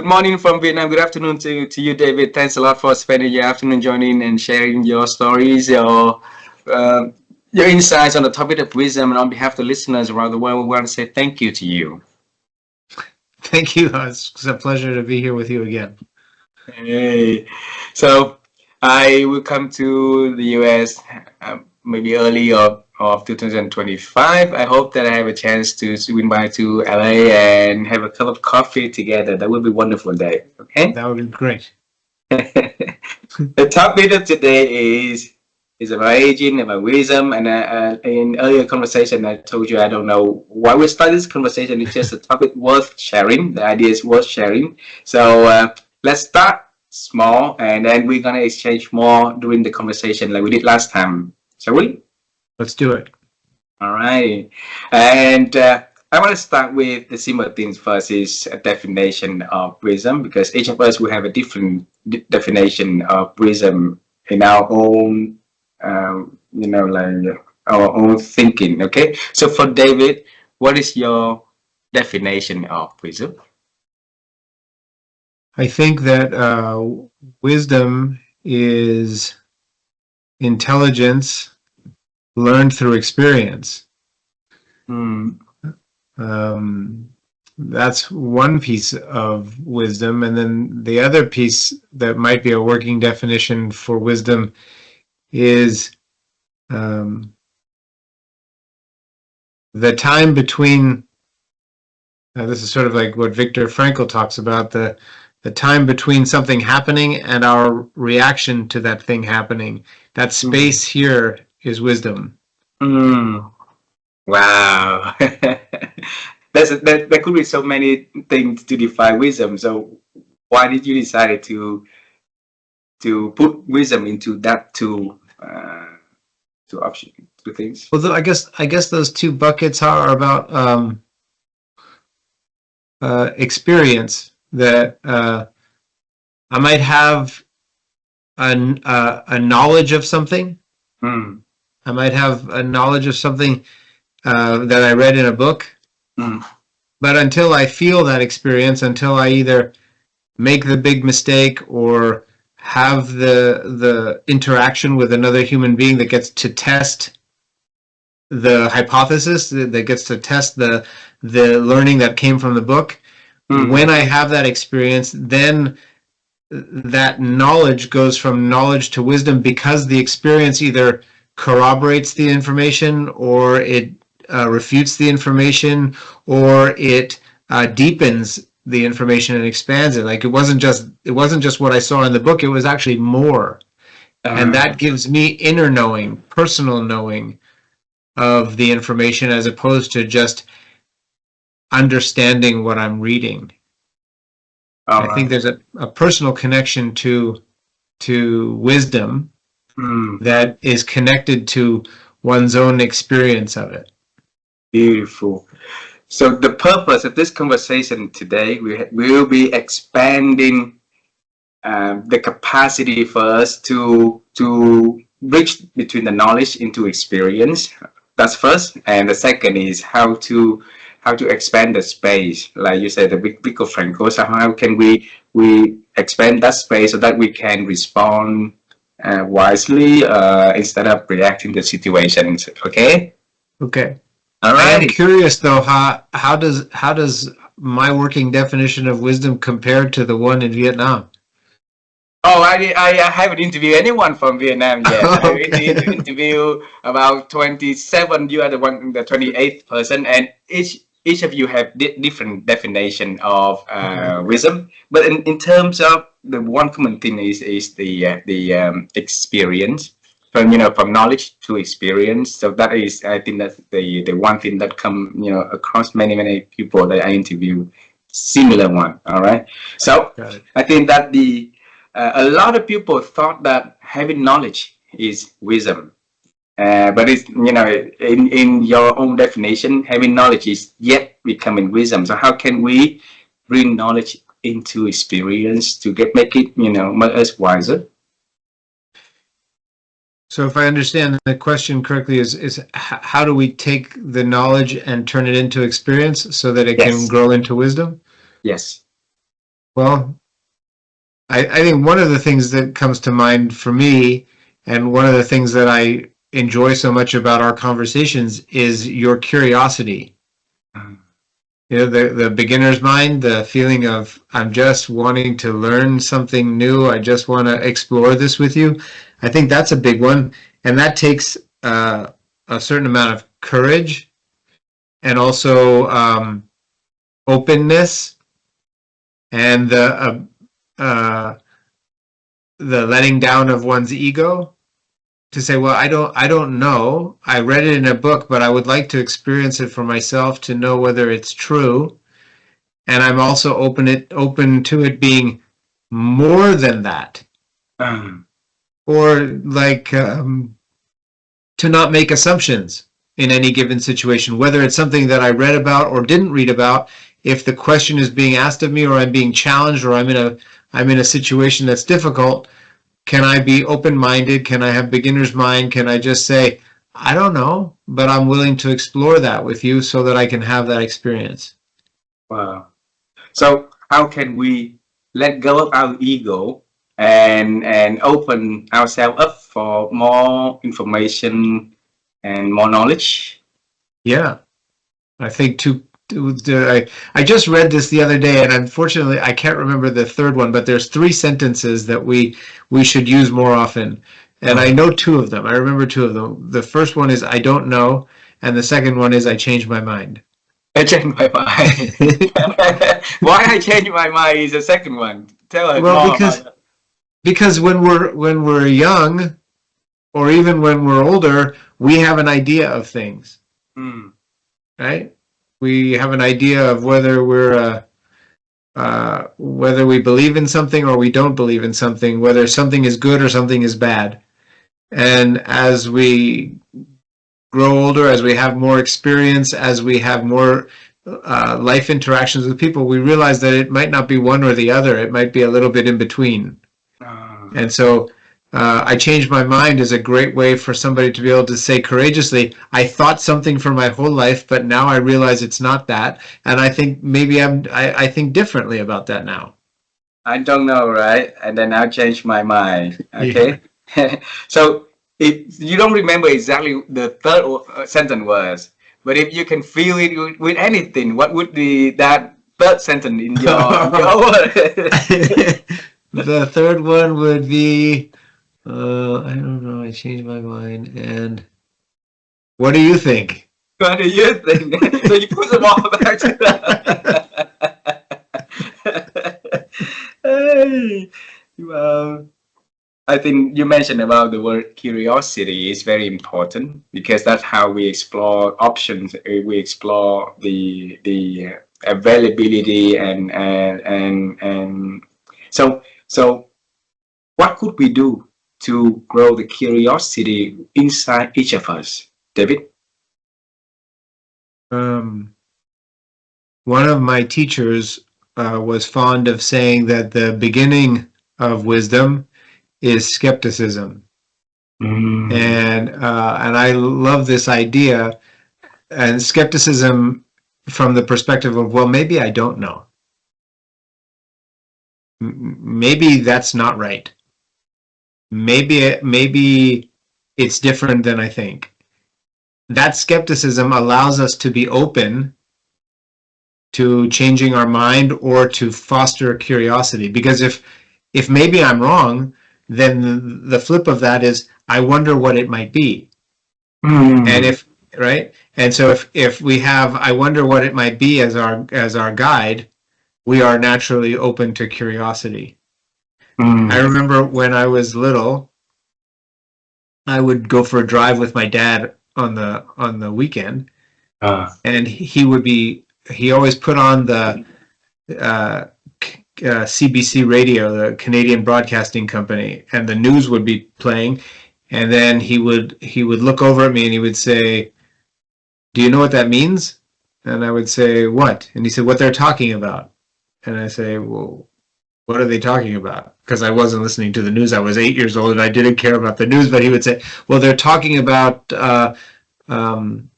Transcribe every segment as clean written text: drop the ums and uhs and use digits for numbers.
morning from Vietnam. Good afternoon to you, David. Thanks a lot for spending your afternoon joining and sharing your stories, uh, your insights on the topic of wisdom. And on behalf of the listeners around the world, we want to say thank you to you. Thank you. It's a pleasure to be here with you again. Hey. So I will come to the US maybe early of 2025. I hope that I have a chance to swing by to LA and have a cup of coffee together. That would be a wonderful day. Okay. That would be great. The topic of today is about aging, about wisdom, and in earlier conversation, I told you I don't know why we start this conversation. It's just a topic worth sharing. The idea is worth sharing. So let's start small, and then we're gonna exchange more during the conversation like we did last time. Shall we? Let's do it. All right, and I want to start with the simple things first. Is a definition of wisdom, because each of us will have a different definition of wisdom in our own, like our own thinking. Okay, so for David, what is your definition of wisdom? I think that wisdom is intelligence learned through experience. That's one piece of wisdom, and then the other piece that might be a working definition for wisdom is the time between. This is sort of like what Viktor Frankl talks about, the time between something happening and our reaction to that thing happening. That space here is wisdom. Wow. There could be so many things to define wisdom. So why did you decide to put wisdom into that two options, two things? Well, I guess those two buckets are about experience. That I might have a knowledge of something. I might have a knowledge of something that I read in a book. But until I feel that experience, until I either make the big mistake or have the interaction with another human being that gets to test the hypothesis, that gets to test the learning that came from the book, when I have that experience, then that knowledge goes from knowledge to wisdom, because the experience either corroborates the information, or it refutes the information, or it deepens the information and expands it. Like it wasn't just what I saw in the book; it was actually more, and that gives me inner knowing, personal knowing of the information, as opposed to just understanding what I'm reading. I think there's a personal connection to wisdom that is connected to one's own experience of it. Beautiful. So the purpose of this conversation today, we will be expanding the capacity for us to bridge between the knowledge into experience. That's first, and the second is how to expand the space, like you said, the Viktor Frankl. So how can we expand that space so that we can respond wisely instead of reacting to situations? Okay. Okay. All right. I'm curious though, how does my working definition of wisdom compare to the one in Vietnam? Oh, I haven't interviewed anyone from Vietnam yet. Okay. I need to interview about 27. You are the 28th person, and each of you have different definition of wisdom. But in terms of the one common thing is the experience, from knowledge to experience. So that is, I think that's the one thing that come across many people that I interview, similar one. All right. So I think that a lot of people thought that having knowledge is wisdom. But it's, in your own definition, having knowledge is yet becoming wisdom. So how can we bring knowledge into experience to make it, make us wiser? So if I understand the question correctly, is how do we take the knowledge and turn it into experience so that it can grow into wisdom? Yes. Well, I think one of the things that comes to mind for me, and one of the things that I enjoy so much about our conversations, is your curiosity. You know, the beginner's mind, the feeling of I'm just wanting to learn something new. I just want to explore this with you. I think that's a big one, and that takes a certain amount of courage and also openness and uh, the letting down of one's ego to say, well, I don't know. I read it in a book, but I would like to experience it for myself to know whether it's true. And I'm also open to it being more than that, Um, or like to not make assumptions in any given situation, whether it's something that I read about or didn't read about. If the question is being asked of me, or I'm being challenged, or I'm in a situation that's difficult, can I be open-minded? Can I have beginner's mind? Can I just say, I don't know, but I'm willing to explore that with you so that I can have that experience? wow. So how can we let go of our ego and open ourselves up for more information and more knowledge? Yeah, I think I just read this the other day, and unfortunately, I can't remember the third one. But there's three sentences that we should use more often, and I know two of them. I remember two of them. The first one is "I don't know," and the second one is "I changed my mind." I changed my mind. Why I changed my mind is the second one. Tell us Well, more about that. because when we're young, or even when we're older, we have an idea of things, Hmm. right? We have an idea of whether we believe in something or we don't believe in something, whether something is good or something is bad. And as we grow older, as we have more experience, as we have more life interactions with people, we realize that it might not be one or the other. It might be a little bit in between. Ah, And so I changed my mind is a great way for somebody to be able to say courageously, I thought something for my whole life, but now I realize it's not that. And I think maybe I think differently about that now. I don't know, right? And then I'll change my mind. Yeah. Okay. So if you don't remember exactly the third sentence was, but if you can feel it with anything, what would be that third sentence in your word? The third one would be, I don't know, I changed my mind. And what do you think? What do you think? So you put them all back together. Hey, well, I think you mentioned about the word curiosity is very important because that's how we explore options. We explore the availability and so what could we do to grow the curiosity inside each of us, David? Um, One of my teachers was fond of saying that the beginning of wisdom is skepticism, Mm. and I love this idea. And skepticism from the perspective of, well, maybe I don't know. Maybe that's not right. Maybe it's different than I think. That skepticism allows us to be open to changing our mind or to foster curiosity. Because if maybe I'm wrong, then the flip of that is I wonder what it might be. And Mm. if right, and so if we have I wonder what it might be as our guide, we are naturally open to curiosity. I Mm. remember when I was little, I would go for a drive with my dad on the weekend, Ah. and he always put on the uh, CBC radio, the Canadian Broadcasting Company, and the news would be playing, and then he would look over at me and he would say, "Do you know what that means?" And I would say, "What?" And he said, "What they're talking about." And I say, "Well, what are they talking about?" Because I wasn't listening to the news. I was 8 years old and I didn't care about the news. But he would say, "Well, they're talking about um,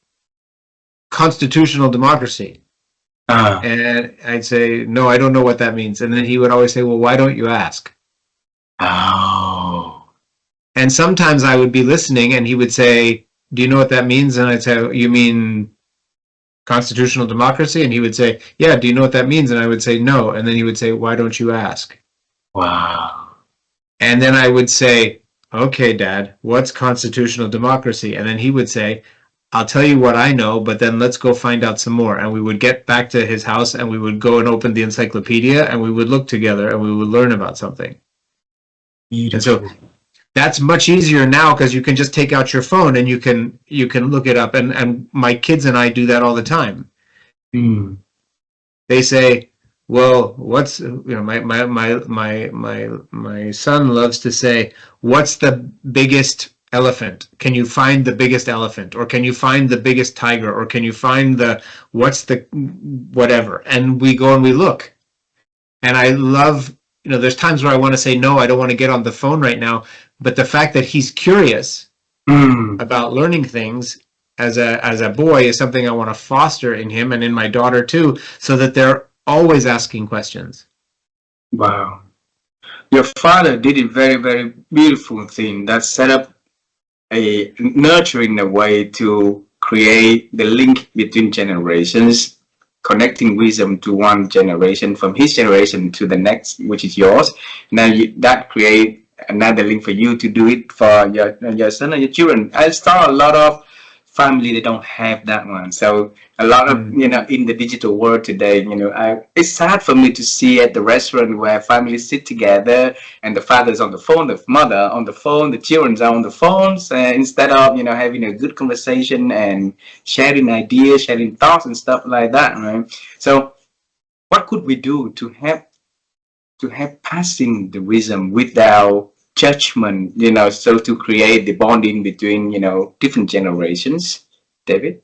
constitutional democracy." And I'd say, no, I don't know what that means. And then he would always say, well, why don't you ask? Oh. And sometimes I would be listening and he would say, do you know what that means? And I'd say, you mean constitutional democracy? And he would say, yeah, do you know what that means? And I would say, no. And then he would say, why don't you ask? Wow. And then I would say, okay, Dad, what's constitutional democracy? And then he would say, I'll tell you what I know, but then let's go find out some more. And we would get back to his house and we would go and open the encyclopedia and we would look together and we would learn about something. And so Beautiful. that's much easier now because you can just take out your phone and you can look it up. And my kids and I do that all the time. Mm. They say, well, what's, my son loves to say, what's the biggest elephant? Can you find the biggest elephant? Or can you find the biggest tiger? Or can you find what's the whatever? And we go and we look. And I love, there's times where I want to say, no, I don't want to get on the phone right now. But the fact that he's curious about learning things as a boy is something I want to foster in him and in my daughter too, so that they're always asking questions. Wow. Your father did a very, very beautiful thing that set up a nurturing a way to create the link between generations, connecting wisdom to one generation from his generation to the next, which is yours. Now that create another link for you to do it for your son and your children. I saw a lot of family they don't have that one, so a lot of in the digital world today, it's sad for me to see at the restaurant where families sit together and the father's on the phone, the mother on the phone, the children are on the phones, instead of having a good conversation and sharing ideas, sharing thoughts and stuff like that, right? So what could we do to have passing the wisdom without judgment, so to create the bonding between, different generations, David?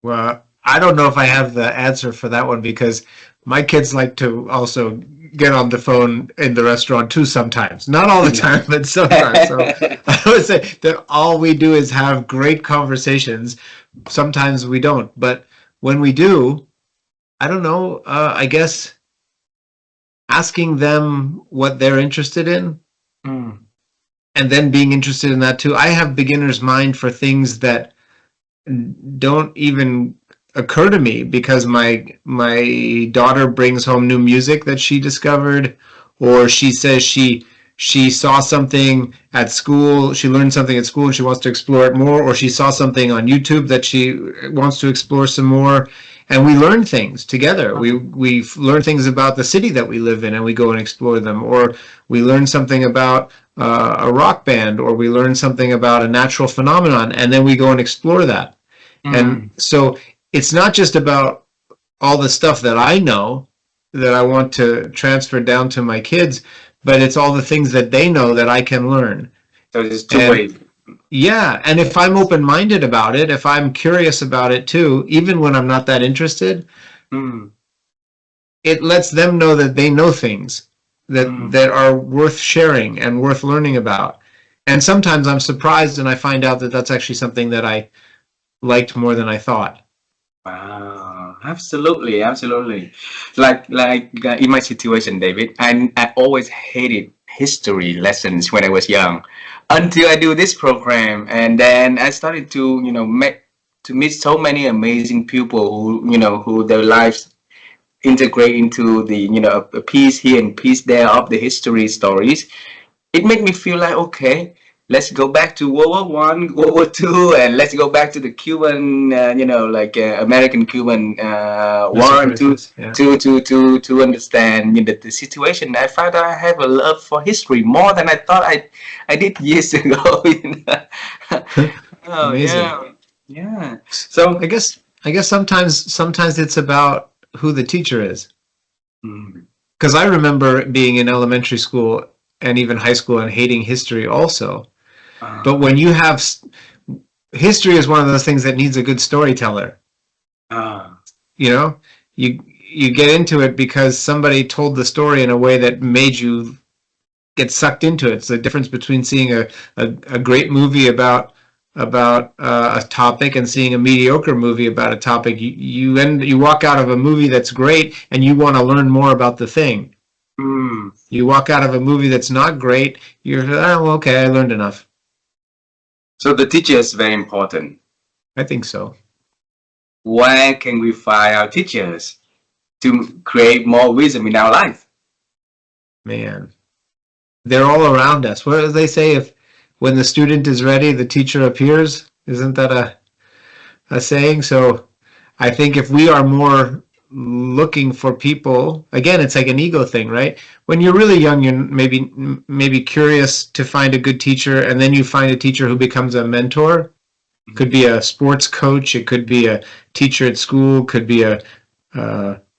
Well, I don't know if I have the answer for that one because my kids like to also get on the phone in the restaurant too sometimes. Not all the time, but sometimes. So I would say that all we do is have great conversations. Sometimes we don't. But when we do, I don't know, I guess asking them what they're interested in and then being interested in that too. I have beginner's mind for things that don't even occur to me because my daughter brings home new music that she discovered, or she says she saw something at school, she learned something at school and she wants to explore it more, or she saw something on YouTube that she wants to explore some more. And we learn things together. We learn things about the city that we live in and we go and explore them, or we learn something about a rock band, or we learn something about a natural phenomenon and then we go and explore that. And so it's not just about all the stuff that I know that I want to transfer down to my kids, but it's all the things that they know that I can learn. So there's two ways. Yeah, and if I'm open-minded about it, if I'm curious about it too, even when I'm not that interested, it lets them know that they know things that are worth sharing and worth learning about. And sometimes I'm surprised and I find out that that's actually something that I liked more than I thought. Wow, absolutely, absolutely. Like in my situation, David, I always hated history lessons when I was young, until I do this program, and then I started to meet so many amazing people who their lives integrate into the a piece here and piece there of the history stories. It made me feel like, okay, let's go back to World War I, World War II, and let's go back to the Cuban, American Cuban war, and Yeah. to understand the situation. I found I have a love for history more than I thought I did years ago. Oh Amazing. yeah. So I guess sometimes it's about who the teacher is. Because I remember being in elementary school and even high school and hating history also. But when you have history is one of those things that needs a good storyteller. You get into it because somebody told the story in a way that made you get sucked into it. It's the difference between seeing a great movie about about a topic and seeing a mediocre movie about a topic, you walk out of a movie that's great and you want to learn more about the thing. You walk out of a movie that's not great, you're, oh, okay, I learned enough. So the teacher is very important. I think so. Where can we find our teachers to create more wisdom in our life? Man, they're all around us. What do they say? If when the student is ready, the teacher appears. Isn't that a saying? So I think if we are more looking for people, again, it's like an ego thing, right? When you're really young, you're maybe curious to find a good teacher, and then you find a teacher who becomes a mentor. Could be a sports coach, it could be a teacher at school, could be a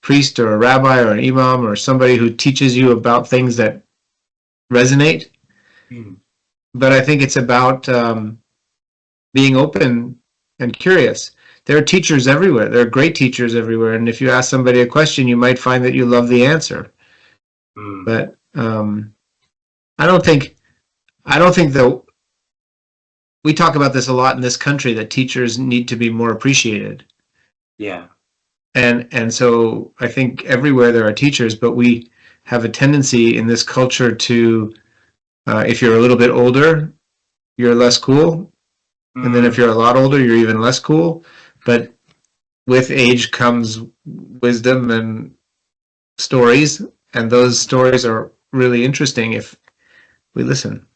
priest or a rabbi or an imam or somebody who teaches you about things that resonate. But I think it's about being open and curious. There are teachers everywhere. There are great teachers everywhere. And if you ask somebody a question, you might find that you love the answer. But I don't think that we talk about this a lot in this country, that teachers need to be more appreciated. Yeah. And so I think everywhere there are teachers, but we have a tendency in this culture to, if you're a little bit older, you're less cool. And then if you're a lot older, you're even less cool. But with age comes wisdom and stories, and those stories are really interesting if we listen.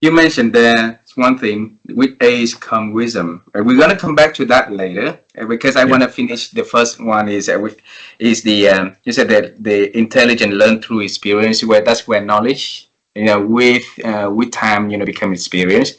You mentioned there's one thing, with age comes wisdom. We're going to come back to that later, because I want to finish the first one is the you said that the intelligent learn through experience, where that's where knowledge, with time, become experience.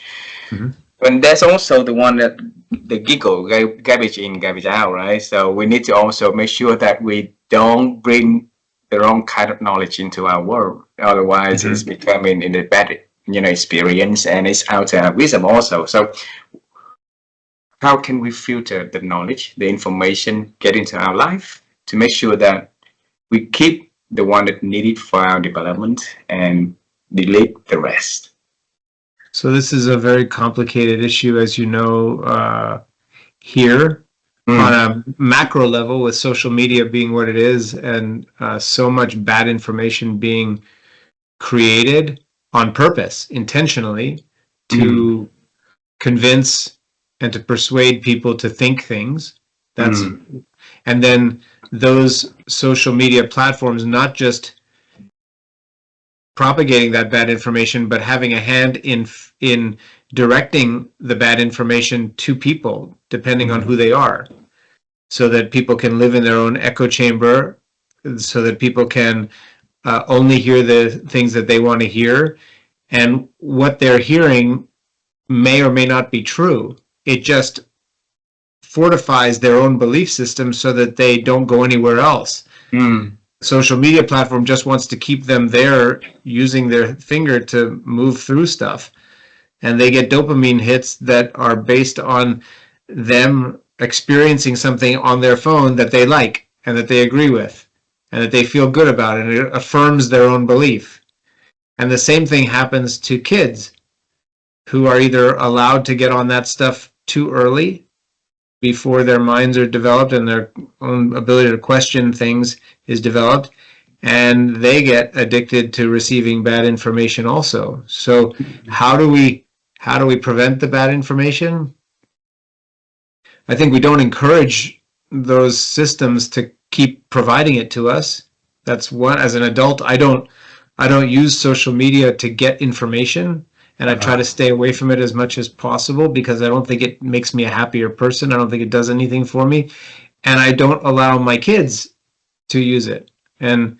And there's also the one that the giggle, garbage in, garbage out, right? So we need to also make sure that we don't bring the wrong kind of knowledge into our world. Otherwise, it's becoming in the bad, experience, and it's out of wisdom also. So how can we filter the knowledge, the information get into our life to make sure that we keep the one that needed for our development and delete the rest? So this is a very complicated issue, as you know, here on a macro level, with social media being what it is, and so much bad information being created on purpose, intentionally, to convince and to persuade people to think things. That's and then those social media platforms not just propagating that bad information, but having a hand in directing the bad information to people, depending on who they are, so that people can live in their own echo chamber, so that people can only hear the things that they want to hear, and what they're hearing may or may not be true. It just fortifies their own belief system so that they don't go anywhere else. Social media platform just wants to keep them there, using their finger to move through stuff. And they get dopamine hits that are based on them experiencing something on their phone that they like and that they agree with and that they feel good about, and it affirms their own belief. And the same thing happens to kids who are either allowed to get on that stuff too early, before their minds are developed and their own ability to question things is developed, and they get addicted to receiving bad information also. So how do we prevent the bad information? I think we don't encourage those systems to keep providing it to us. That's one. As an adult, I don't use social media to get information. And I try to stay away from it as much as possible, because I don't think it makes me a happier person. I don't think it does anything for me. And I don't allow my kids to use it. And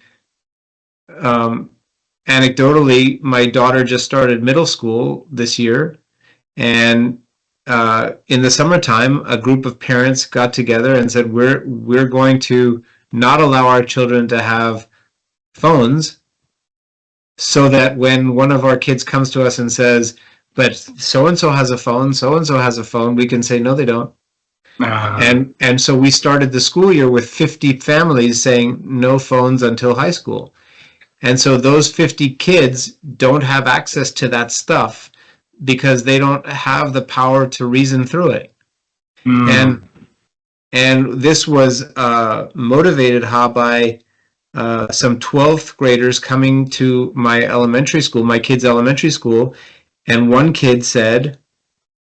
anecdotally, my daughter just started middle school this year. And in the summertime, a group of parents got together and said, we're going to not allow our children to have phones, so that when one of our kids comes to us and says, but so-and-so has a phone, so-and-so has a phone, we can say, no, they don't. And so we started the school year with 50 families saying no phones until high school. And so those 50 kids don't have access to that stuff. because they don't have the power to reason through it. Mm. And this was motivated by some 12th graders coming to my elementary school, my kids' elementary school, and one kid said,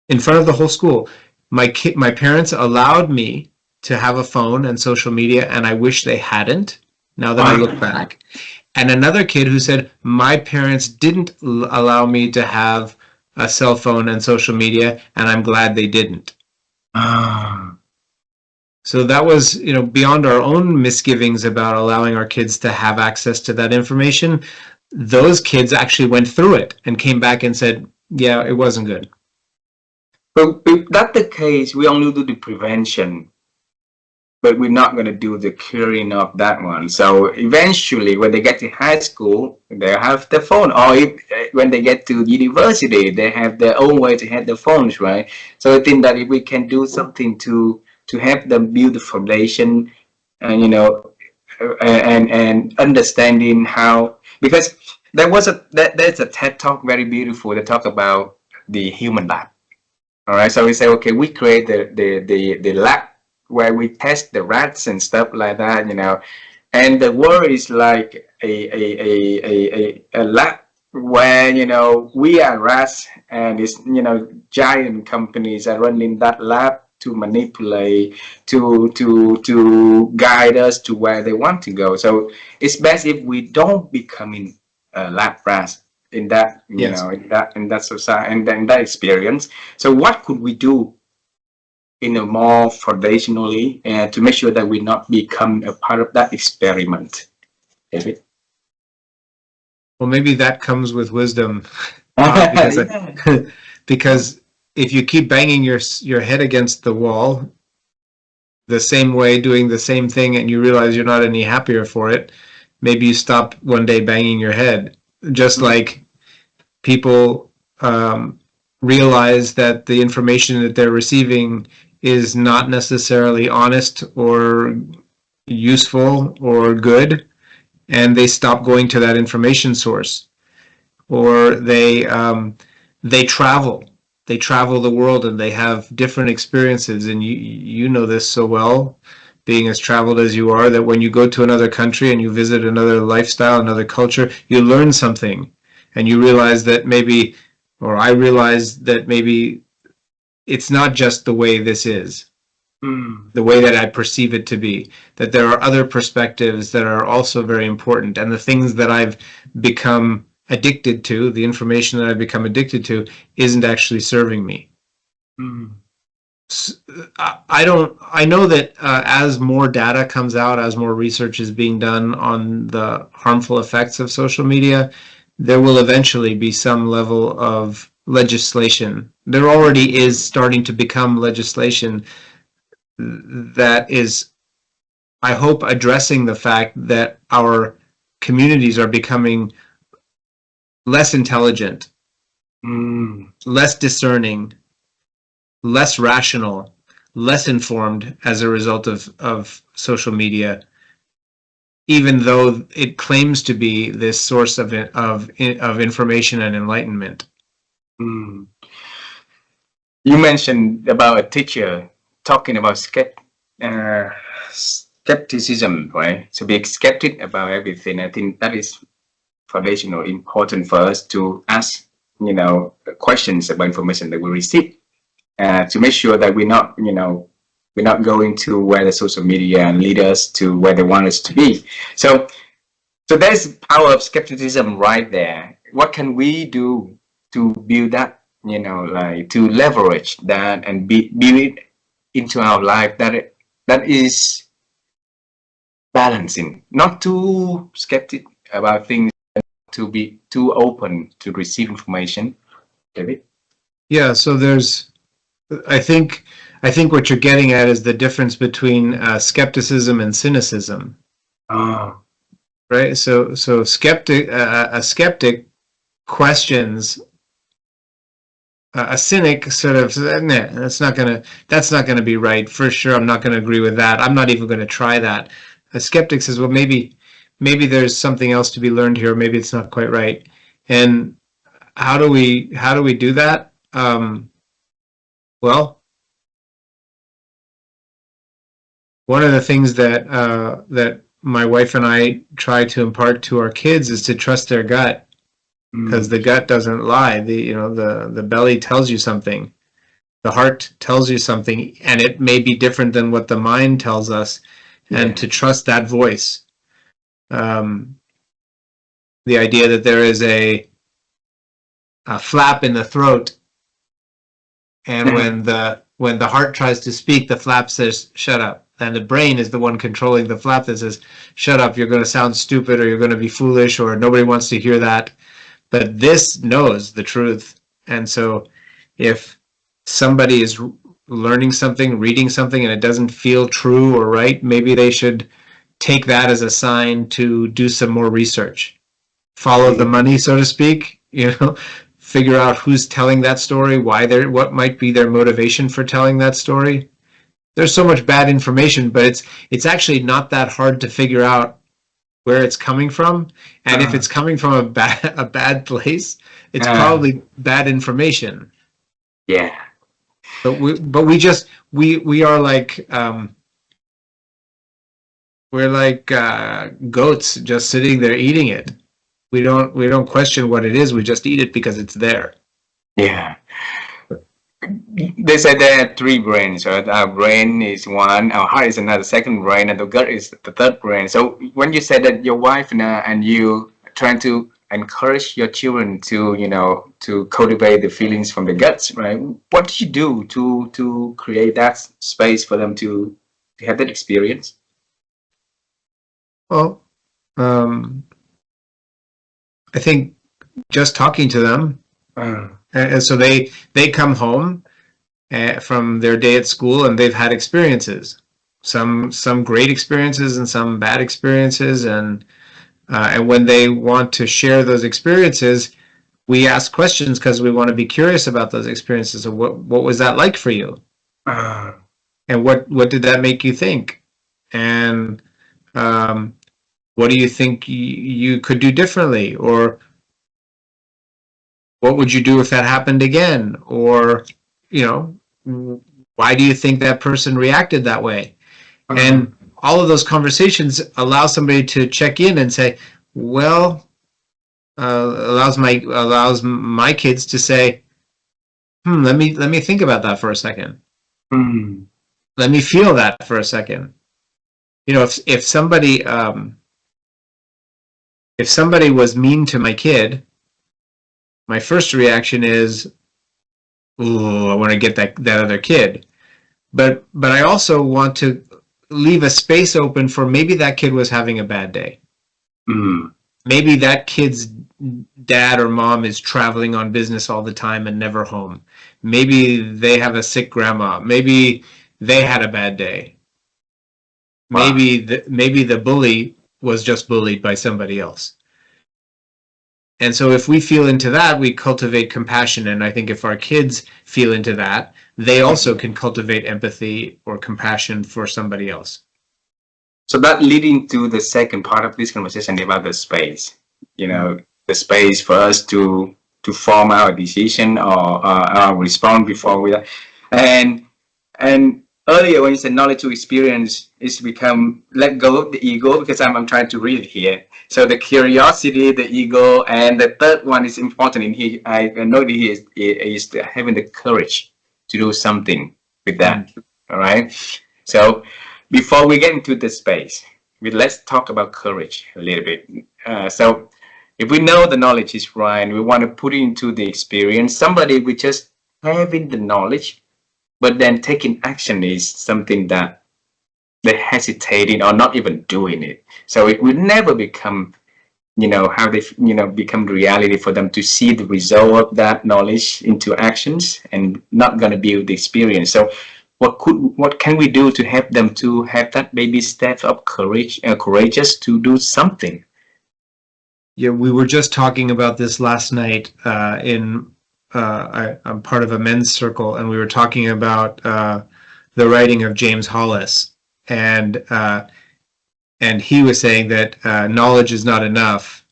in front of the whole school, my parents allowed me to have a phone and social media, and I wish they hadn't, now that I look back. And another kid who said, my parents didn't allow me to have a cell phone and social media, and I'm glad they didn't. Ah. So that was, beyond our own misgivings about allowing our kids to have access to that information. Those kids actually went through it and came back and said, yeah, it wasn't good. But if that's the case, we only do the prevention, but we're not going to do the curing of that one. So eventually, when they get to high school, they have the phone, or when they get to university, they have their own way to have the phones, right? So I think that if we can do something to help them build the foundation, and and understanding how, because there's a TED talk very beautiful that talk about the human lab. All right, so we say, okay, we create the lab where we test the rats and stuff like that, and the world is like a lab where we are rats, and it's giant companies are running that lab to manipulate, to guide us to where they want to go. So it's best if we don't becoming lab rats in that, Yes. in that society and then that experience. So what could we do in a more foundationally to make sure that we not become a part of that experiment, David? Well, maybe that comes with wisdom, because Yeah. because if you keep banging your head against the wall the same way, doing the same thing, and you realize you're not any happier for it, maybe you stop one day banging your head. Just like people realize that the information that they're receiving is not necessarily honest or useful or good, and they stop going to that information source. Or they travel the world and they have different experiences, and you know this so well, being as traveled as you are, that when you go to another country and you visit another lifestyle, another culture, you learn something, and you realize that maybe, or I realized that maybe it's not just the way this is, the way that I perceive it to be, that there are other perspectives that are also very important, and the things that I've become addicted to, the information that I've become addicted to, isn't actually serving me. I know that as more data comes out, as more research is being done on the harmful effects of social media, there will eventually be some level of legislation. There already is starting to become legislation that is, I hope, addressing the fact that our communities are becoming less intelligent, less discerning, less rational, less informed as a result of social media, even though it claims to be this source of information and enlightenment. You mentioned about a teacher talking about skepticism, right? So be skeptic about everything. I think that is foundational, important for us to ask, questions about information that we receive, to make sure that we're not, we're not going to where the social media lead us to where they want us to be. So there's power of skepticism right there. What can we do to build that, like to leverage that and build it into our life, that is balancing, not too skeptic about things, to be too open to receive information, David? Yeah, so there's, I think what you're getting at is the difference between skepticism and cynicism. Oh. Right? So a skeptic questions. A cynic sort of, nah, that's not gonna be right. For sure, I'm not gonna agree with that. I'm not even gonna try that. A skeptic says, well, maybe there's something else to be learned here. Maybe it's not quite right. And how do we do that? Well, one of the things that that my wife and I try to impart to our kids is to trust their gut, because the gut doesn't lie. The belly tells you something, the heart tells you something, and it may be different than what the mind tells us, and to trust that voice. The idea that there is a flap in the throat, and when the heart tries to speak, the flap says shut up, and the brain is the one controlling the flap that says shut up, you're going to sound stupid, or you're going to be foolish, or nobody wants to hear that. But this knows the truth. And so if somebody is learning something, reading something, and it doesn't feel true or right, maybe they should take that as a sign to do some more research, follow the money, so to speak, figure out who's telling that story, what might be their motivation for telling that story. There's so much bad information, but it's actually not that hard to figure out where it's coming from, and if it's coming from a bad place, it's probably bad information. Yeah. But we are like we're like goats just sitting there eating it. We don't question what it is. We just eat it because it's there. Yeah. They said there are three brains, right? Our brain is one, our heart is another second brain, and the gut is the third brain. So when you said that your wife and you trying to encourage your children to cultivate the feelings from the guts, right? What do you do to create that space for them to have that experience? Well, I think just talking to them. And so they come home from their day at school, and they've had experiences, some great experiences and some bad experiences, and when they want to share those experiences, we ask questions because we want to be curious about those experiences. So what was that like for you? And what did that make you think? And what do you think you could do differently? Or what would you do if that happened again? Or, why do you think that person reacted that way? And all of those conversations allow somebody to check in and say, well, allows my kids to say, let me think about that for a second. Let me feel that for a second. If somebody was mean to my kid, my first reaction is, "Ooh, I want to get that other kid." But I also want to leave a space open for maybe that kid was having a bad day. Maybe that kid's dad or mom is traveling on business all the time and never home. Maybe they have a sick grandma. Maybe they had a bad day. Wow. Maybe the bully was just bullied by somebody else. And so if we feel into that, we cultivate compassion. And I think if our kids feel into that, they also can cultivate empathy or compassion for somebody else. So that leading to the second part of this conversation about the space, the space for us to form our decision or our response before we, and earlier when you said knowledge to experience is become let go of the ego, because I'm trying to read it here. So the curiosity, the ego, and the third one is important in here. I know that he is having the courage to do something with that. All right. So before we get into the space, let's talk about courage a little bit. So if we know the knowledge is right, and we want to put it into the experience, somebody with just having the knowledge, but then taking action is something that they're hesitating or not even doing it. So it will never become, how they, become reality for them to see the result of that knowledge into actions, and not going to build the experience. So what can we do to help them to have that baby step of courageous to do something? Yeah, we were just talking about this last night I'm part of a men's circle, and we were talking about the writing of James Hollis, and he was saying that knowledge is not enough.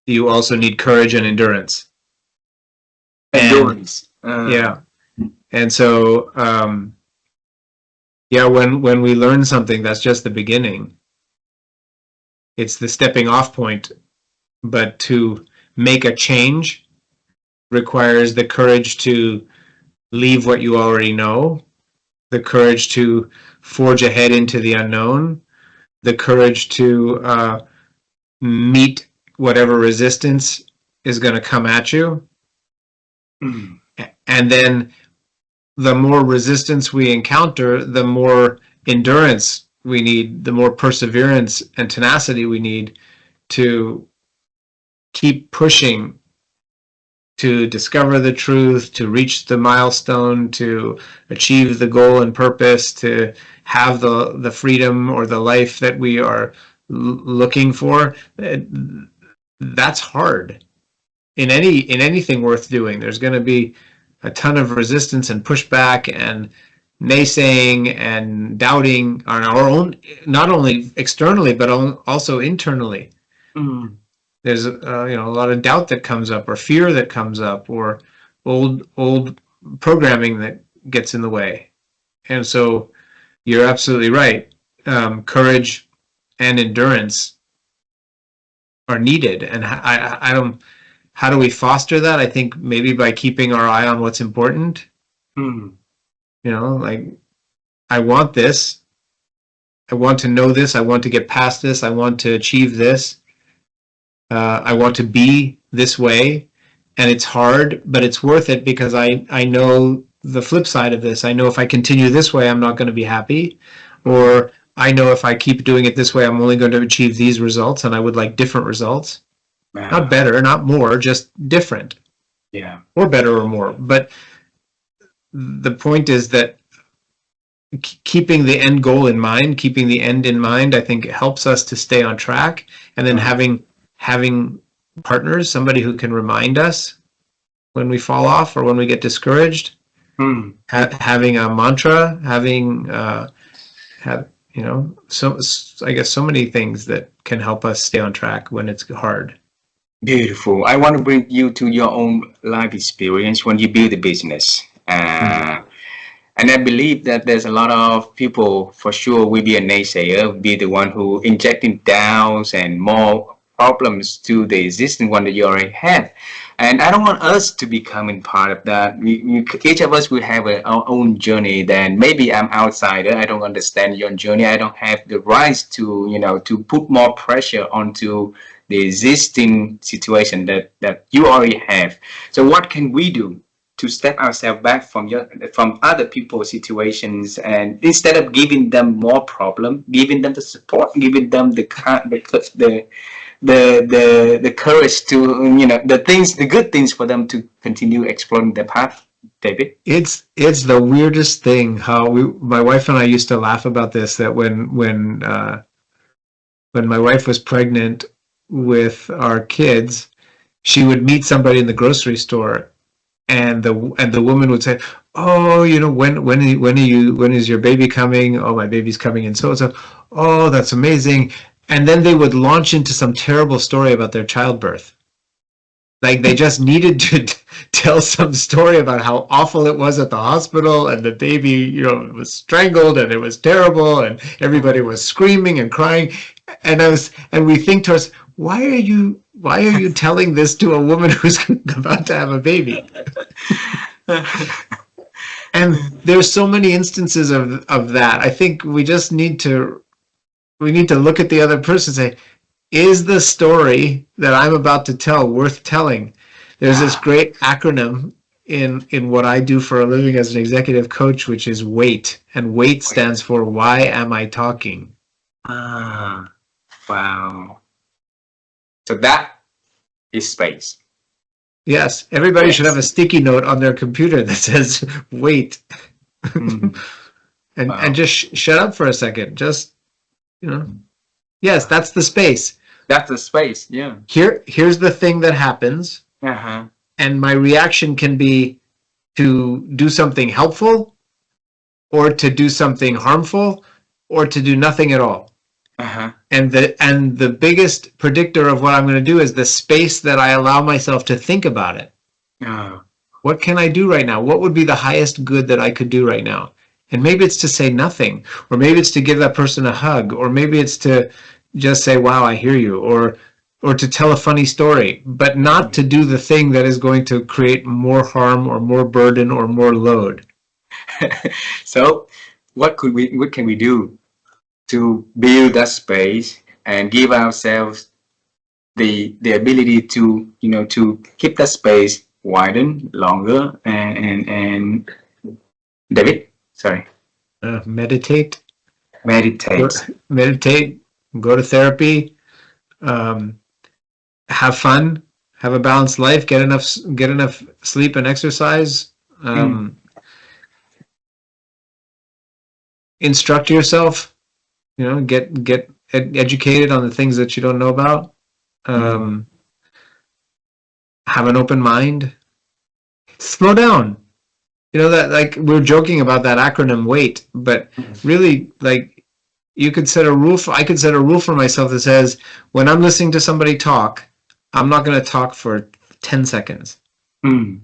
You also need courage and endurance. And Endurance. yeah, and so yeah, when we learn something, that's just the beginning. It's the stepping off point. But to make a change requires the courage to leave what you already know, the courage to forge ahead into the unknown, the courage to meet whatever resistance is going to come at you. Mm. And then the more resistance we encounter, the more endurance we need, the more perseverance and tenacity we need to keep pushing to discover the truth, to reach the milestone, to achieve the goal and purpose, to have the freedom or the life that we are looking for. That's hard. In anything worth doing, there's going to be a ton of resistance and pushback and naysaying and doubting on our own, not only externally but also internally. Mm. There's a lot of doubt that comes up, or fear that comes up, or old programming that gets in the way. And so you're absolutely right. Courage and endurance are needed. And I don't. How do we foster that? I think maybe by keeping our eye on what's important. Mm. Like, I want this. I want to know this. I want to get past this. I want to achieve this. I want to be this way, and it's hard, but it's worth it because I know the flip side of this. I know if I continue this way, I'm not going to be happy, or I know if I keep doing it this way, I'm only going to achieve these results, and I would like different results. Not better, not more, just different. Yeah. Or better or more. But the point is that keeping the end goal in mind, keeping the end in mind, I think helps us to stay on track. And then having partners, somebody who can remind us when we fall off or when we get discouraged, having a mantra, having so I guess so many things that can help us stay on track when it's hard. Beautiful. I want to bring you to your own life experience when you build a business. And I believe that there's a lot of people, for sure, will be a naysayer, be the one who injecting doubts and more problems to the existing one that you already have. And I don't want us to becoming part of that. Each of us will have our own journey. Then maybe I'm outsider. I don't understand your journey. I don't have the rights to, to put more pressure onto the existing situation that you already have. So what can we do to step ourselves back from other people's situations, and instead of giving them more problem, giving them the support, giving them the courage to the good things for them to continue exploring their path. David, it's the weirdest thing how my wife and I used to laugh about this, that when my wife was pregnant with our kids, she would meet somebody in the grocery store, and the woman would say, "Oh, when is your baby coming? Oh, my baby's coming in so and so. Oh, that's amazing." And then they would launch into some terrible story about their childbirth. Like they just needed to tell some story about how awful it was at the hospital, and the baby, was strangled, and it was terrible, and everybody was screaming and crying. And we think to us, why are you telling this to a woman who's about to have a baby? And there's so many instances of that. I think we just need to look at the other person and say, is the story that I'm about to tell worth telling? There's this great acronym in what I do for a living as an executive coach, which is WAIT. And WAIT stands for Why Am I Talking? Wow. So that is space. Yes, everybody should have a sticky note on their computer that says "wait," and just shut up for a second. Just yes, that's the space. That's the space. Yeah. Here's the thing that happens, and my reaction can be to do something helpful, or to do something harmful, or to do nothing at all. And the biggest predictor of what I'm going to do is the space that I allow myself to think about it. What can I do right now? What would be the highest good that I could do right now? And maybe it's to say nothing, or maybe it's to give that person a hug, or maybe it's to just say, wow, I hear you, or to tell a funny story, but not to do the thing that is going to create more harm or more burden or more load. So, what can we do to build that space and give ourselves the ability to to keep that space widen longer and David, sorry, Meditate, meditate. meditate, go to therapy, um, have fun, have a balanced life, get enough sleep and exercise. Mm. Instruct yourself, get educated on the things that you don't know about. Mm. um, have an open mind, slow down. That, like, we're joking about that acronym WAIT, but really, like, you could set a rule I could set a rule for myself that says, when I'm listening to somebody talk, I'm not going to talk for 10 seconds. Mm.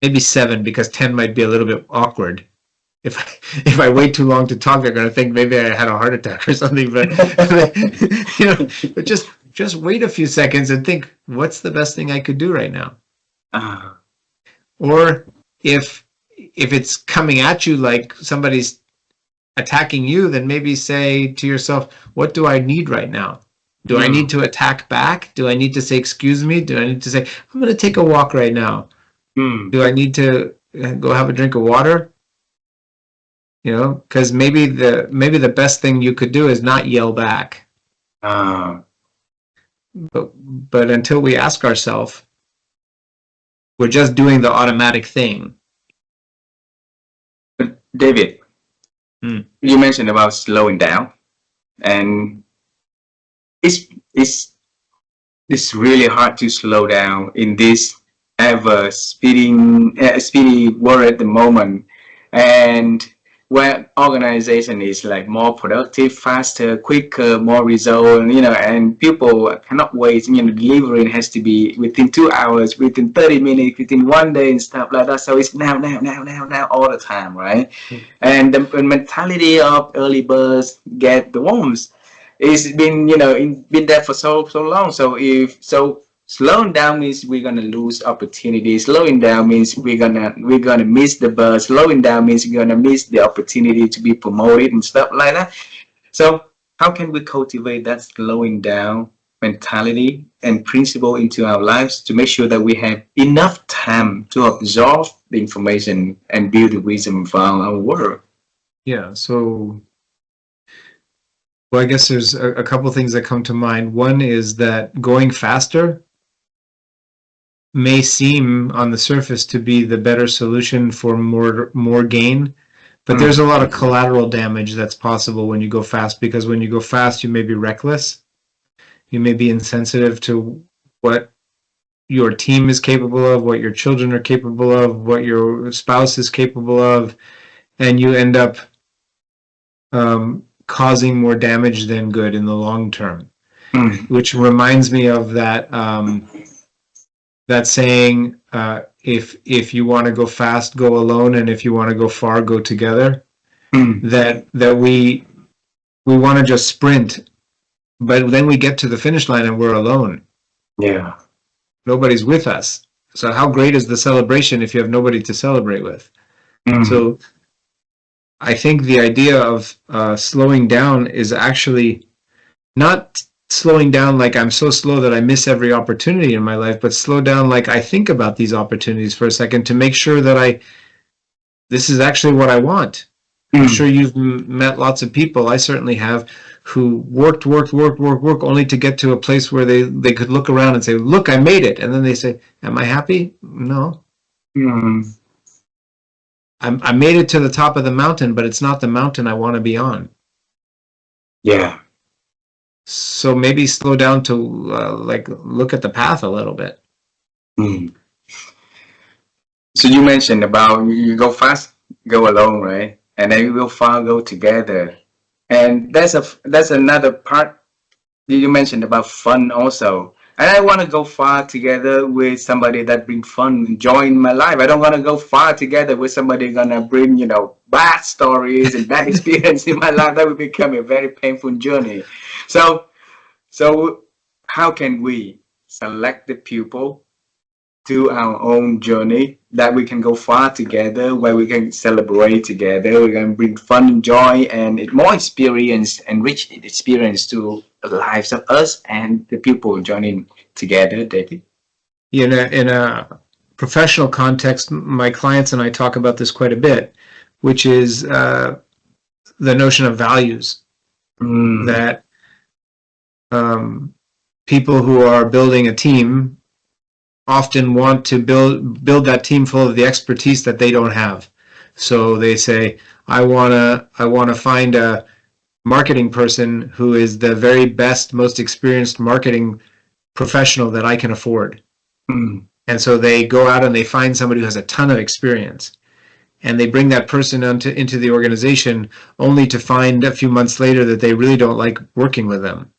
Maybe 7, because 10 might be a little bit awkward. If I wait too long to talk, they're going to think maybe I had a heart attack or something. But but just wait a few seconds and think, what's the best thing I could do right now? Ah. Or if it's coming at you like somebody's attacking you, then maybe say to yourself, what do I need right now? Do I need to attack back? Do I need to say, excuse me? Do I need to say, I'm going to take a walk right now? Do I need to go have a drink of water? Because maybe the best thing you could do is not yell back. But until we ask ourselves, we're just doing the automatic thing. David, you mentioned about slowing down, and it's really hard to slow down in this ever speedy world at the moment, and where organization is like more productive, faster, quicker, more result, and people cannot wait. Delivering has to be within 2 hours, within 30 minutes, within one day, and stuff like that. So it's now, all the time, right? And the mentality of early birds get the worms. It's been been there for so long. So if so, slowing down means we're gonna lose opportunities. Slowing down means we're gonna miss the buzz. Slowing down means we're gonna miss the opportunity to be promoted and stuff like that. So how can we cultivate that slowing down mentality and principle into our lives to make sure that we have enough time to absorb the information and build the wisdom for our world? Yeah. So, well, I guess there's a couple things that come to mind. One is that going faster may seem on the surface to be the better solution for more gain, but there's a lot of collateral damage that's possible when you go fast, because when you go fast, you may be reckless. You may be insensitive to what your team is capable of, what your children are capable of, what your spouse is capable of, and you end up causing more damage than good in the long term. Which reminds me of that that saying, if you want to go fast, go alone, and if you want to go far, go together. That we want to just sprint, but then we get to the finish line and we're alone. Yeah. Nobody's with us. So how great is the celebration if you have nobody to celebrate with? So I think the idea of slowing down is actually not slowing down like I'm so slow that I miss every opportunity in my life, but slow down like I think about these opportunities for a second to make sure that this is actually what I want. I'm sure you've met lots of people, I certainly have, who worked only to get to a place where they could look around and say, look, I made it. And then they say, am I happy? No. I made it to the top of the mountain, but it's not the mountain I want to be on. Yeah. So maybe slow down to like look at the path a little bit. So you mentioned about you go fast, go alone, right? And then you will far go together. And that's another part you mentioned about fun also. And I want to go far together with somebody that bring fun and joy in my life. I don't want to go far together with somebody gonna bring, bad stories and bad experience in my life. That would become a very painful journey. So, so how can we select the people to our own journey that we can go far together, where we can celebrate together, we can bring fun, joy, and more experience, enrich experience to the lives of us and the people joining together, David? In a professional context, my clients and I talk about this quite a bit, which is the notion of values. That people who are building a team often want to build that team full of the expertise that they don't have. So they say, I wanna find a marketing person who is the very best, most experienced marketing professional that I can afford. And so they go out and they find somebody who has a ton of experience, and they bring that person into the organization, only to find a few months later that they really don't like working with them.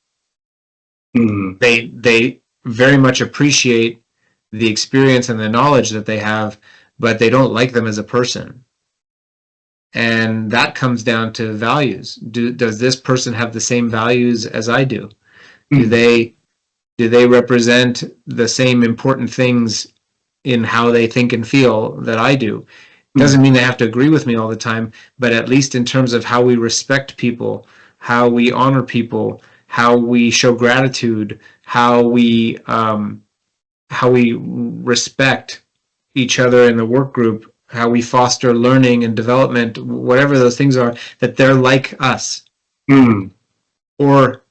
They very much appreciate the experience and the knowledge that they have, but they don't like them as a person. And that comes down to values. Does this person have the same values as I do? Do they represent the same important things in how they think and feel that I do? Doesn't mean they have to agree with me all the time, but at least in terms of how we respect people, how we honor people, how we show gratitude, how we respect each other in the work group, how we foster learning and development, whatever those things are, that they're like us. Or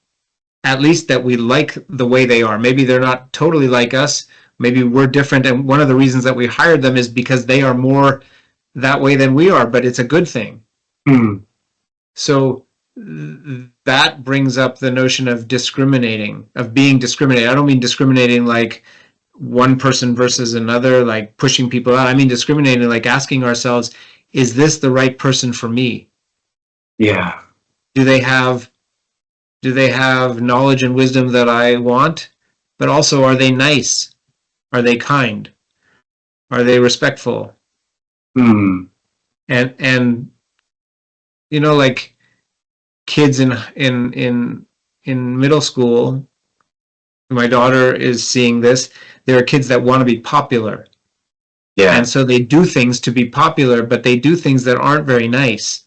at least that we like the way they are. Maybe they're not totally like us. Maybe we're different. And one of the reasons that we hired them is because they are more that way than we are, but it's a good thing. So that brings up the notion of discriminating, of being discriminated. I don't mean discriminating like one person versus another, like pushing people out. I mean discriminating, like asking ourselves, is this the right person for me? Yeah. Do they have knowledge and wisdom that I want? But also, are they nice? Are they kind? Are they respectful? And like kids in middle school, my daughter is seeing this. There are kids that want to be popular. Yeah. And so they do things to be popular, but they do things that aren't very nice.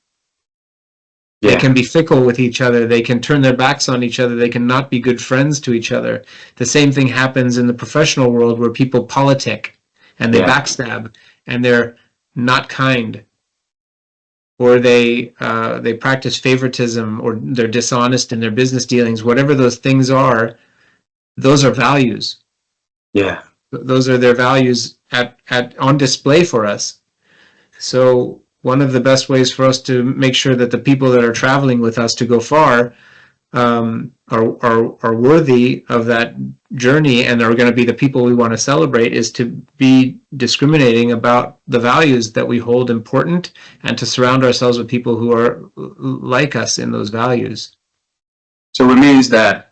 Yeah. They can be fickle with each other. They can turn their backs on each other. They can not be good friends to each other. The same thing happens in the professional world, where people politic and they backstab and they're not kind, or they practice favoritism, or they're dishonest in their business dealings. Whatever those things are, those are values. Yeah. Those are their values on display for us. So one of the best ways for us to make sure that the people that are traveling with us to go far are worthy of that journey and are going to be the people we want to celebrate is to be discriminating about the values that we hold important, and to surround ourselves with people who are like us in those values. So it means that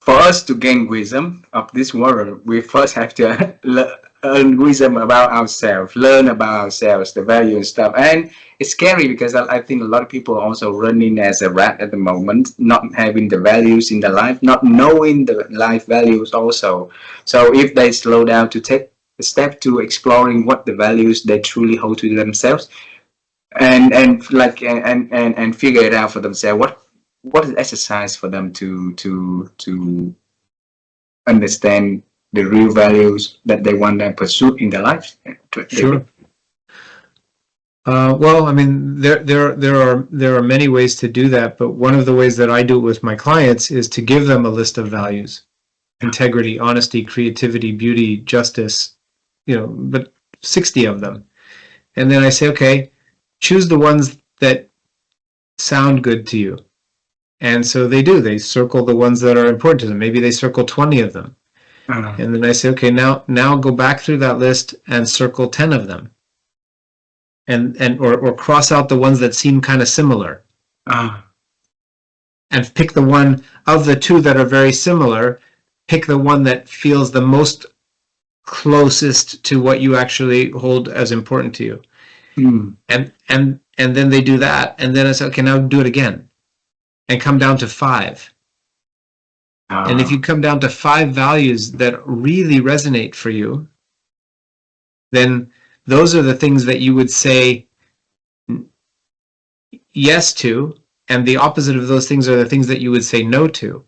for us to gain wisdom of this world, we first have to learn wisdom about ourselves, learn about ourselves, the value and stuff. And it's scary because I think a lot of people are also running as a rat at the moment, not having the values in their life, not knowing the life values also. So if they slow down to take a step to exploring what the values they truly hold to themselves, and figure it out for themselves, what is exercise for them to understand the real values that they want to pursue in their lives? Sure. Well, I mean, there are many ways to do that, but one of the ways that I do it with my clients is to give them a list of values: integrity, honesty, creativity, beauty, justice, but 60 of them. And then I say, okay, choose the ones that sound good to you. And so they do. They circle the ones that are important to them. Maybe they circle 20 of them. And then I say, okay, now go back through that list and circle 10 of them. Or cross out the ones that seem kind of similar. and pick the one of the two that are very similar, pick the one that feels the most closest to what you actually hold as important to you. Mm. And then they do that, and then it's okay, now do it again and come down to 5. And if you come down to 5 values that really resonate for you, then those are the things that you would say yes to, and the opposite of those things are the things that you would say no to.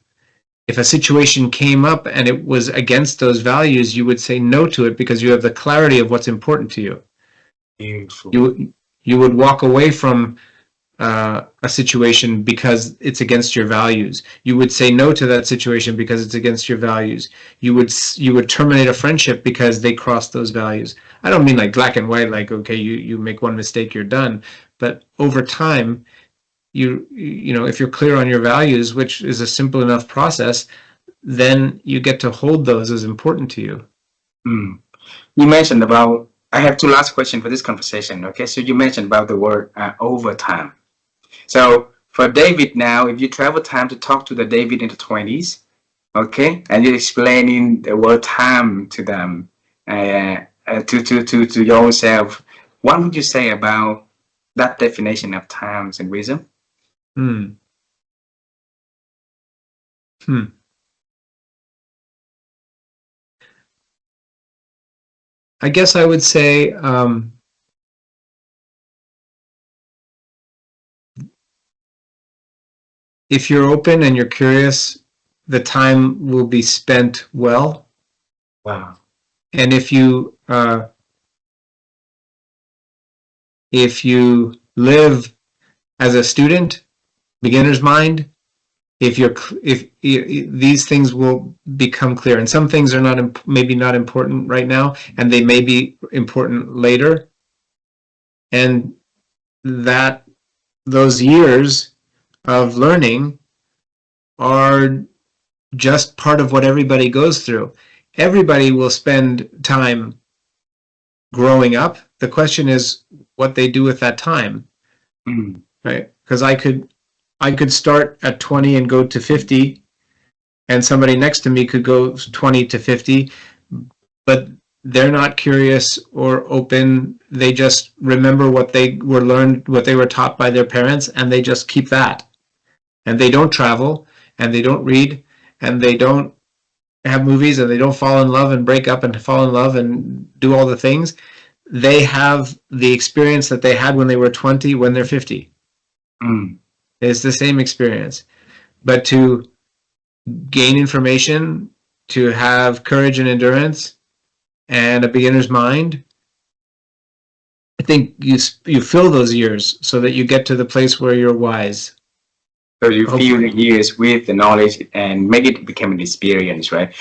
If a situation came up and it was against those values, you would say no to it because you have the clarity of what's important to you. Beautiful. You would walk away from a situation because it's against your values. You would say no to that situation because it's against your values. You would terminate a friendship because they cross those values. I don't mean like black and white, like, okay, you make one mistake, you're done. But over time, you know, if you're clear on your values, which is a simple enough process, then you get to hold those as important to you. Mm. You mentioned about, I have two last questions for this conversation. Okay, so you mentioned about the word overtime. So for David now, if you travel time to talk to the David in the 20s, okay, and you're explaining the word time to them, to yourself, what would you say about that definition of times and wisdom? Hmm. Hmm. I guess I would say if you're open and you're curious, the time will be spent well. Wow. And if you live as a student, beginner's mind, if these things will become clear, and some things are not maybe not important right now, and they may be important later, and that those years of learning are just part of what everybody goes through. Everybody will spend time growing up. The question is what they do with that time, right? Because I could start at 20 and go to 50, and somebody next to me could go 20 to 50, but they're not curious or open. They just remember what they were learned, what they were taught by their parents, and they just keep that. And they don't travel, and they don't read, and they don't have movies, and they don't fall in love and break up and fall in love and do all the things. They have the experience that they had when they were 20 when they're 50. It's the same experience. But to gain information, to have courage and endurance and a beginner's mind, I think you fill those years so that you get to the place where you're wise. So you fill the years with the knowledge and make it become an experience, right?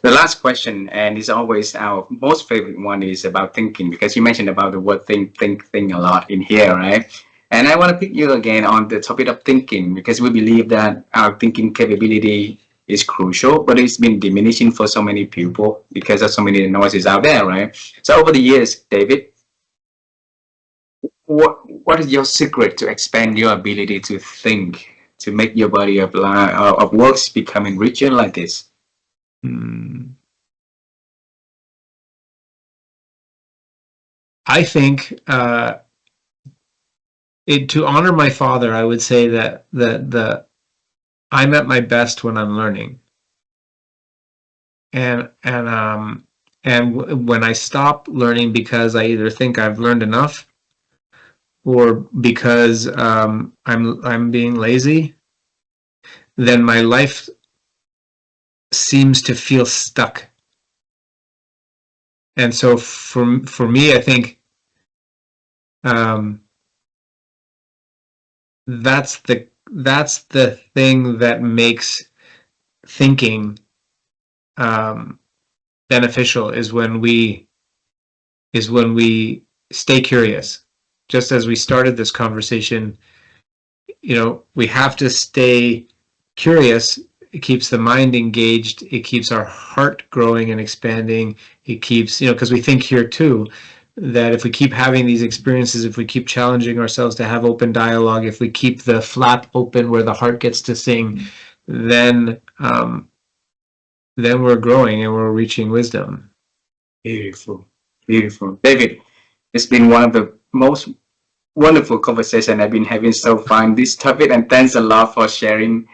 The last question, and it's always our most favorite one, is about thinking, because you mentioned about the word think a lot in here, right? And I want to pick you again on the topic of thinking, because we believe that our thinking capability is crucial, but it's been diminishing for so many people because of so many noises out there, right? So over the years, David, what is your secret to expand your ability to think, to make your body of works becoming richer like this? I think to honor my father, I would say that I'm at my best when I'm learning, and when I stop learning because I either think I've learned enough or because I'm being lazy, then my life seems to feel stuck. And so for me, I think that's the thing that makes thinking beneficial, is when we stay curious. Just as we started this conversation, you know, we have to stay curious. It keeps the mind engaged. It keeps our heart growing and expanding. It keeps, you know, because we think here too, that if we keep having these experiences, if we keep challenging ourselves to have open dialogue, if we keep the flap open where the heart gets to sing, then we're growing and we're reaching wisdom. Beautiful, beautiful, David. It's been one of the most wonderful conversation I've been having so far in this topic, and thanks a lot for sharing,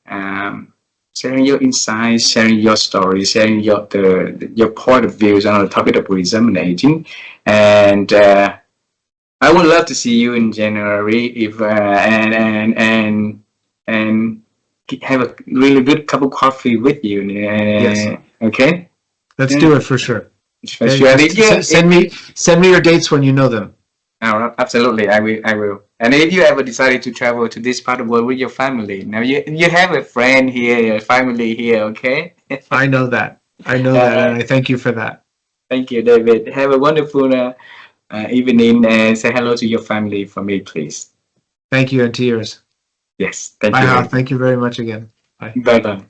sharing your insights, sharing your story, sharing your point of views on the topic of wisdom and aging. And I would love to see you in January if and have a really good cup of coffee with you. Yes. Okay. Let's do it for sure. For sure. Send me your dates when you know them. Oh, absolutely, I will. And if you ever decided to travel to this part of the world with your family, now you have a friend here, a family here, okay? I know that. I know that, and I thank you for that. Thank you, David. Have a wonderful evening, and say hello to your family for me, please. Thank you, and to yours. Yes, thank Bye, you. Hal. Thank you very much again. Bye. Bye bye.